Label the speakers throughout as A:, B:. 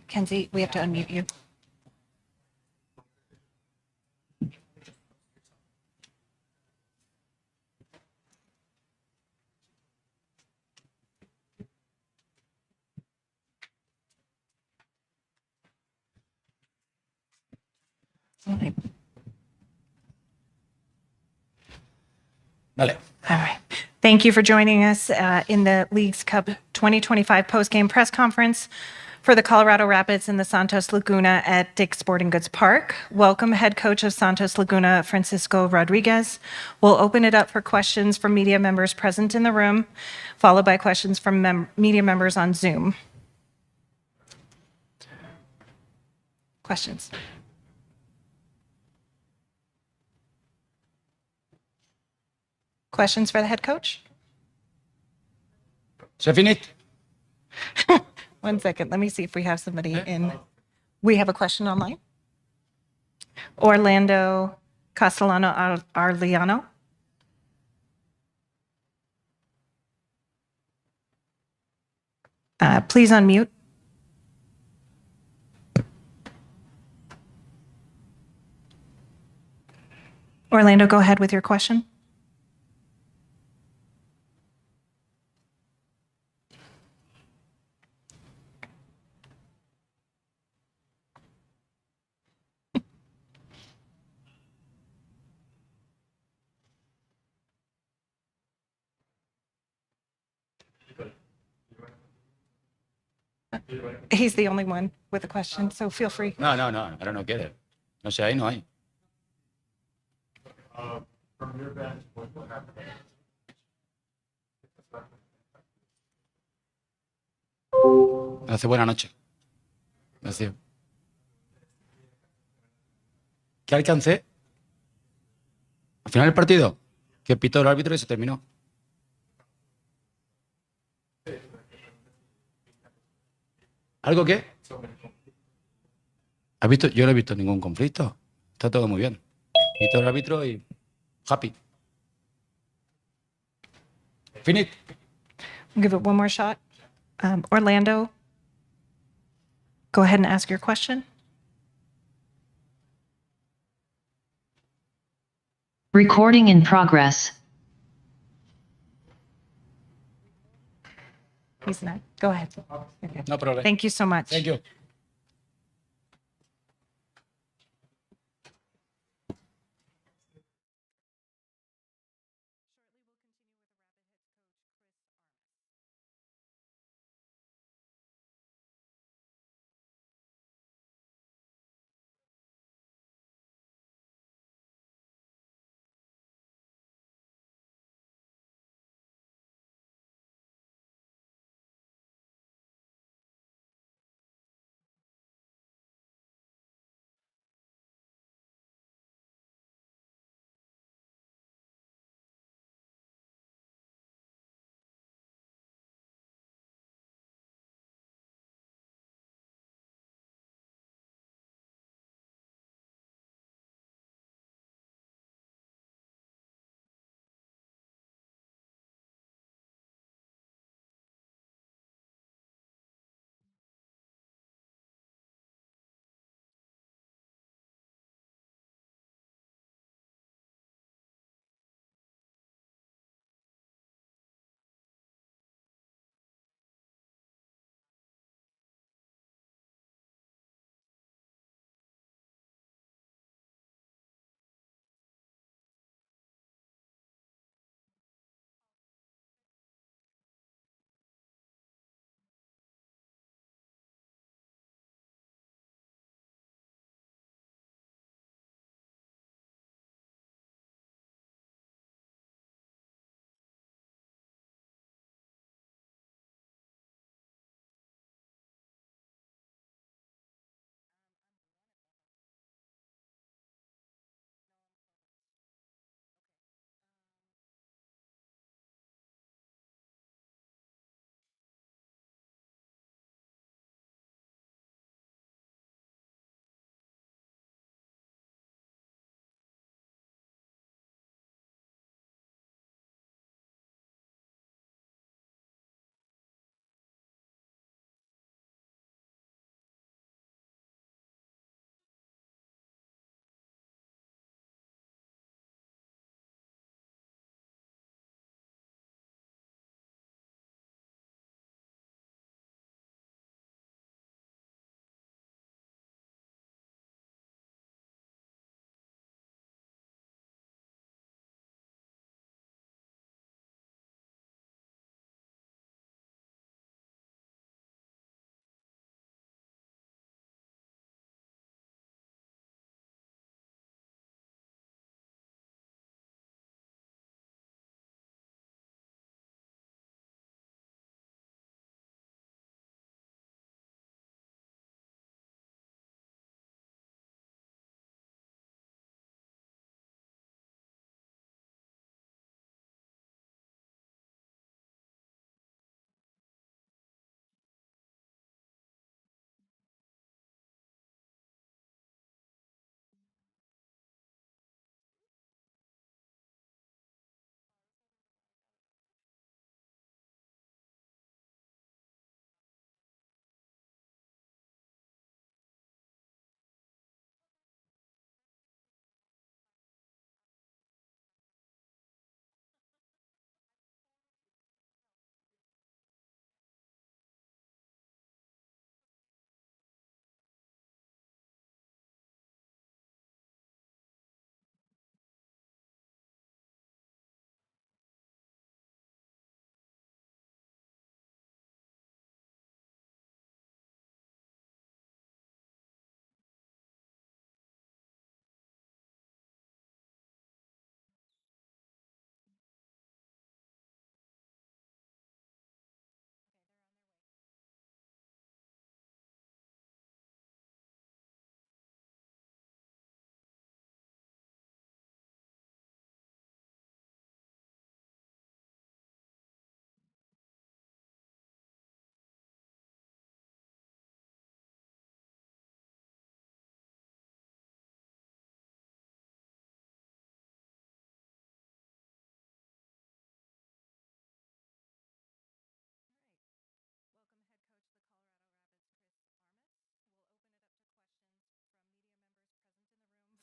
A: Kenzie, we have to unmute you. Okay.
B: Vale.
A: All right. Thank you for joining us in the Leagues Cup 2025 postgame press conference for the Colorado Rapids and the Santos Laguna at Dick's Sporting Goods Park. Welcome, head coach of Santos Laguna, Francisco Rodriguez. We'll open it up for questions from media members present in the room, followed by questions from media members on Zoom. Questions? Questions for the head coach?
B: C'est fini.
A: 1 second. Let me see if we have somebody in. We have a question online. Orlando Castellano Arliano. Please unmute. Orlando, go ahead with your question. He's the only one with a question, so feel free.
B: No, I don't get it. No sé, ahí no hay.
C: From your bench, what happened?
B: Hace buena noche. Gracias. ¿Qué alcancé? Al final del partido, que pitó el árbitro y se terminó. ¿Algo qué? ¿Has visto? Yo no he visto ningún conflicto. Está todo muy bien. Pitó el árbitro y happy. Finit.
A: I'll give it one more shot. Orlando, go ahead and ask your question.
D: Recording in progress.
A: He's not. Go ahead.
B: No problem.
A: Thank you so much.
B: Thank you.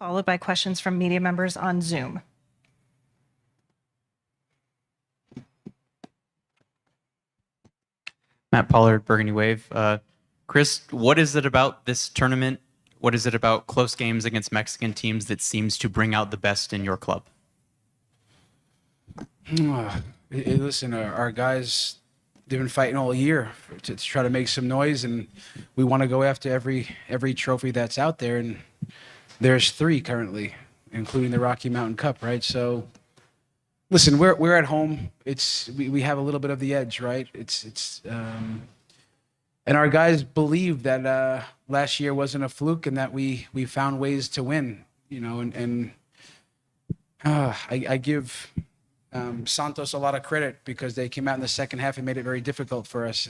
A: followed by questions from media members on Zoom.
E: Matt Pollard, Burgundy Wave. Chris, what is it about this tournament? What is it about close games against Mexican teams that seems to bring out the best in your club?
B: Listen, our guys, they've been fighting all year to try to make some noise, and we want to go after every trophy that's out there. And there's 3 currently, including the Rocky Mountain Cup, right? So, listen, we're at home. We have a little bit of the edge, right? And our guys believe that last year wasn't a fluke, and that we found ways to win. I give Santos a lot of credit because they came out in the second half and made it very difficult for us.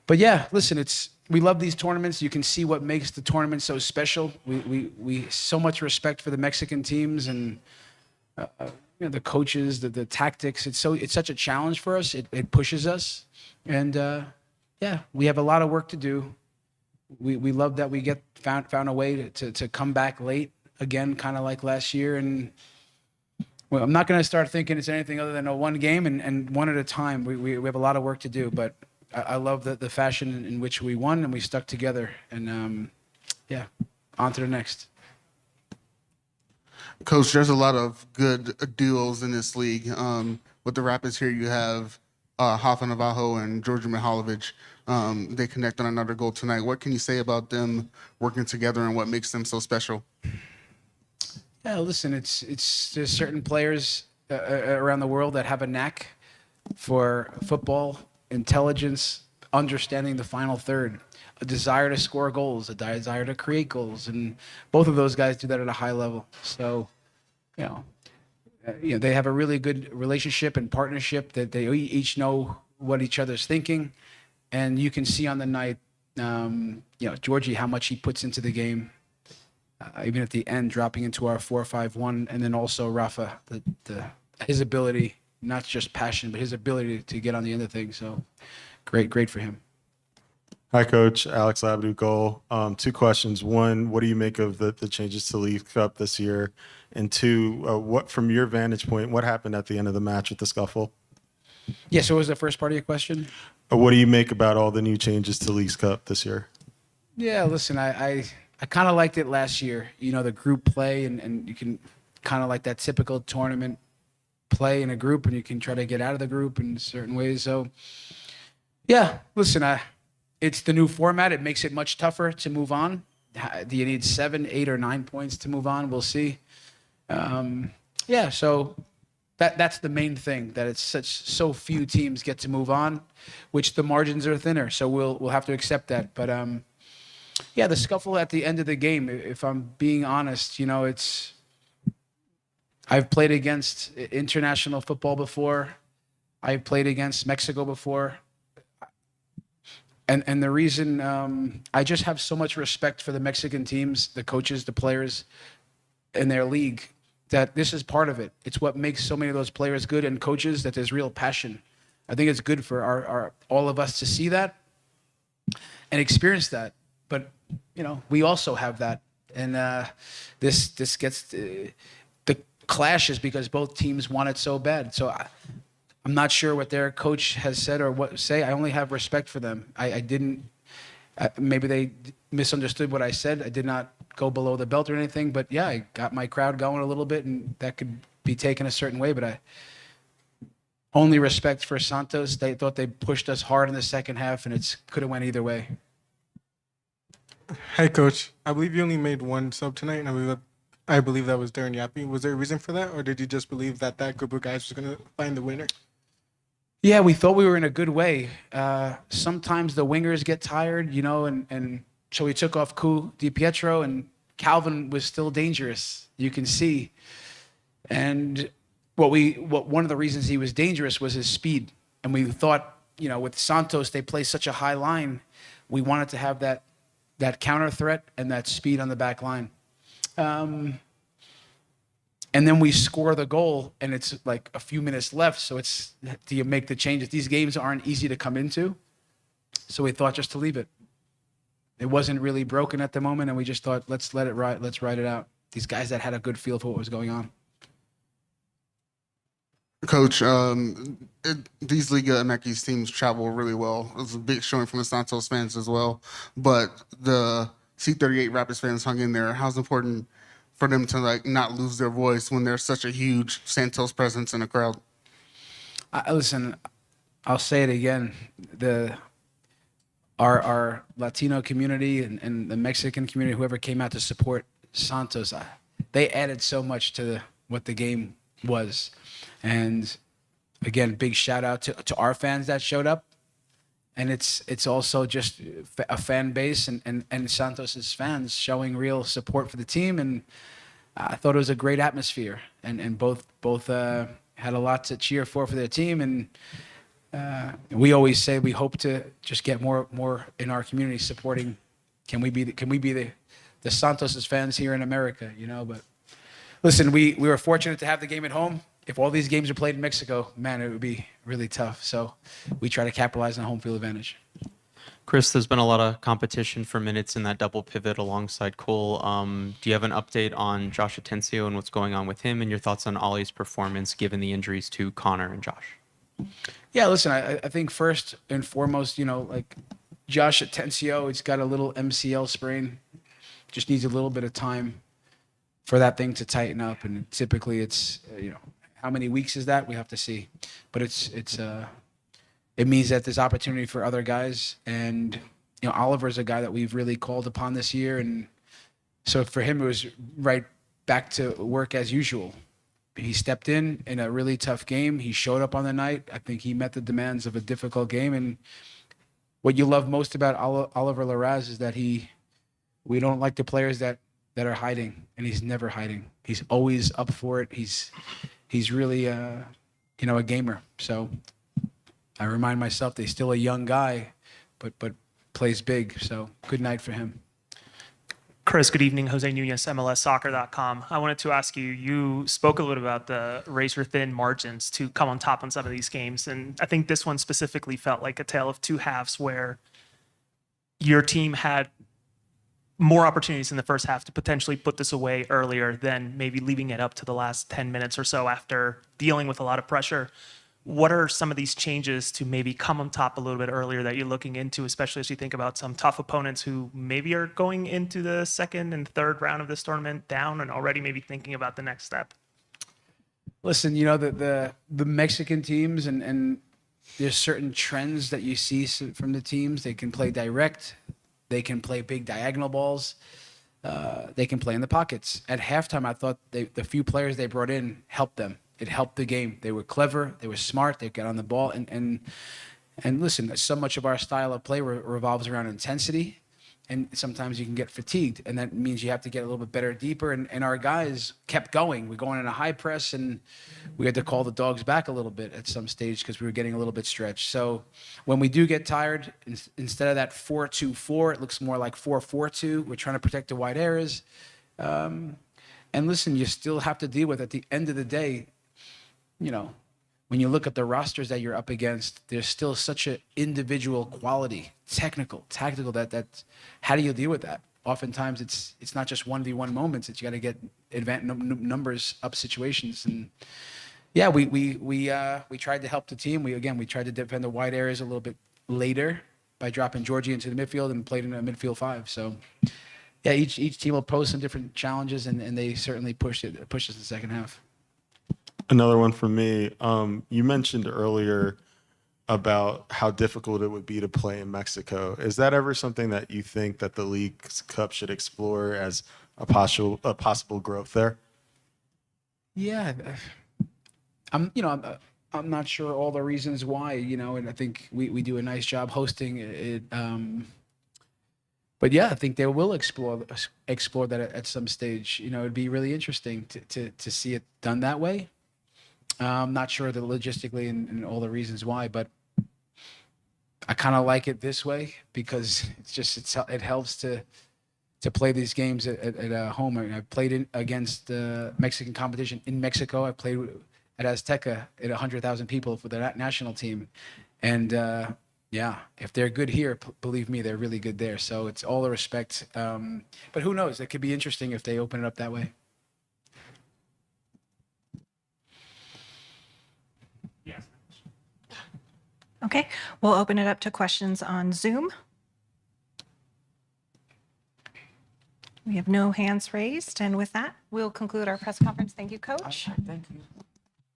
B: But yeah, listen, we love these tournaments. You can see what makes the tournament so special. We so much respect for the Mexican teams and the coaches, the tactics. It's such a challenge for us. It pushes us, and yeah, we have a lot of work to do. We love that we found a way to come back late again, kind of like last year. And well, I'm not going to start thinking it's anything other than a one game and one at a time. We have a lot of work to do, but I love the fashion in which we won and we stuck together. And yeah, on to the next.
F: Coach, there's a lot of good duos in this league. With the Rapids here, you have Rafa Navajo and Georgia Mihalovic. They connect on another goal tonight. What can you say about them working together and what makes them so special?
B: Yeah, listen, there's certain players around the world that have a knack for football, intelligence, understanding the final third, a desire to score goals, a desire to create goals, and both of those guys do that at a high level. So, they have a really good relationship and partnership that they each know what each other's thinking, and you can see on the night, Georgie, how much he puts into the game. Even at the end, dropping into our 4-5-1, and then also Rafa, his ability, not just passion, but his ability to get on the end of things. So great for him.
G: Hi, Coach. Alex Labadou goal. 2 questions. 1, what do you make of the changes to League Cup this year? And 2, what, from your vantage point, what happened at the end of the match with the scuffle?
B: Yeah, so what was the first part of your question?
G: What do you make about all the new changes to League Cup this year?
B: Yeah, listen, I kind of liked it last year. The group play, and you can kind of like that typical tournament play in a group, and you can try to get out of the group in certain ways. So, yeah, listen, it's the new format. It makes it much tougher to move on. Do you need 7, 8, or 9 points to move on? We'll see. Yeah, so that's the main thing, that it's so few teams get to move on, which the margins are thinner. So we'll have to accept that. But yeah, the scuffle at the end of the game, if I'm being honest, I've played against international football before. I've played against Mexico before. And the reason I just have so much respect for the Mexican teams, the coaches, the players, and their league, that this is part of it. It's what makes so many of those players good and coaches, that there's real passion. I think it's good for all of us to see that and experience that. But we also have that, and this gets the clashes because both teams want it so bad. So I'm not sure what their coach has said or what say. I only have respect for them. I didn't. Maybe they misunderstood what I said. I did not go below the belt or anything. But yeah, I got my crowd going a little bit, and that could be taken a certain way. But I only respect for Santos. They thought they pushed us hard in the second half, and it could have went either way.
H: Hey, Coach. I believe you only made one sub tonight, and I believe that was Darren Yappy. Was there a reason for that, or did you just believe that group of guys was going to find the winner?
B: Yeah, we thought we were in a good way. Sometimes the wingers get tired, and so we took off Ku DiPietro, and Calvin was still dangerous. You can see. And one of the reasons he was dangerous was his speed. And we thought, with Santos, they play such a high line. We wanted to have that counter threat and that speed on the back line. And then we score the goal, and it's like a few minutes left. So do you make the changes? These games aren't easy to come into. So we thought just to leave it. It wasn't really broken at the moment, and we just thought, let's let it ride. Let's ride it out. these guys that had a good feel for what was going on.
F: Coach, these Liga MX teams travel really well. It was a big showing from the Santos fans as well. But the C38 Rapids fans hung in there. How's important for them to like not lose their voice when there's such a huge Santos presence in the crowd?
B: Listen, I'll say it again. Our Latino community and the Mexican community, whoever came out to support Santos, they added so much to what the game was. And again, big shout out to our fans that showed up. And it's also just a fan base and Santos's fans showing real support for the team. And I thought it was a great atmosphere. And both had a lot to cheer for their team. And we always say we hope to just get more in our community supporting. Can we be the Santos's fans here in America? But listen, we were fortunate to have the game at home. If all these games are played in Mexico, man, it would be really tough. So we try to capitalize on home field advantage.
E: Chris, there's been a lot of competition for minutes in that double pivot alongside Cole. Do you have an update on Josh Atencio and what's going on with him, and your thoughts on Ollie's performance given the injuries to Connor and Josh?
B: Yeah, listen, I think first and foremost, like Josh Atencio, he's got a little MCL sprain. Just needs a little bit of time for that thing to tighten up. And typically it's, how many weeks is that? We have to see. But it means that there's opportunity for other guys. And, Oliver's a guy that we've really called upon this year. And so for him, it was right back to work as usual. He stepped in a really tough game. He showed up on the night. I think he met the demands of a difficult game. And what you love most about Oliver Larraz is that we don't like the players that are hiding, and he's never hiding. He's always up for it. He's really, a gamer. So I remind myself that he's still a young guy, but plays big. So good night for him.
I: Chris, good evening. Jose Nunez, MLSsoccer.com. I wanted to ask you, you spoke a little bit about the razor-thin margins to come on top on some of these games. And I think this one specifically felt like a tale of two halves where your team had more opportunities in the first half to potentially put this away earlier than maybe leaving it up to the last 10 minutes or so after dealing with a lot of pressure. What are some of these changes to maybe come on top a little bit earlier that you're looking into, especially as you think about some tough opponents who maybe are going into the second and third round of this tournament down and already maybe thinking about the next step?
B: Listen, the Mexican teams and there's certain trends that you see from the teams. They can play direct. They can play big diagonal balls. They can play in the pockets. At halftime, I thought the few players they brought in helped them. It helped the game. They were clever. They were smart. They got on the ball. And listen, so much of our style of play revolves around intensity. And sometimes you can get fatigued. And that means you have to get a little bit better, deeper. And our guys kept going. We're going in a high press, and we had to call the dogs back a little bit at some stage because we were getting a little bit stretched. So when we do get tired, instead of that 4-2-4, it looks more like 4-4-2. We're trying to protect the wide areas. And listen, you still have to deal with, at the end of the day, when you look at the rosters that you're up against, there's still such an individual quality, technical, tactical, that how do you deal with that? Oftentimes it's not just 1v1 moments. It's you got to get numbers up situations. And yeah, we tried to help the team. We tried to defend the wide areas a little bit later by dropping Georgie into the midfield and played in a midfield five. So yeah, each team will pose some different challenges, and they certainly pushed us in the second half.
G: Another one for me. You mentioned earlier about how difficult it would be to play in Mexico. Is that ever something that you think that the Leagues Cup should explore as a possible growth there?
B: Yeah, I'm not sure all the reasons why, and I think we do a nice job hosting it. But yeah, I think they will explore that at some stage. It'd be really interesting to see it done that way. I'm not sure the logistically and all the reasons why, but I kind of like it this way because it helps to play these games at home. I mean, I played against Mexican competition in Mexico. I played at Azteca at 100,000 people for the national team, and yeah, if they're good here, believe me, they're really good there. So it's all the respect. But who knows? It could be interesting if they open it up that way.
A: Okay, we'll open it up to questions on Zoom. We have no hands raised, and with that, we'll conclude our press conference. Thank you, Coach.
B: Thank you.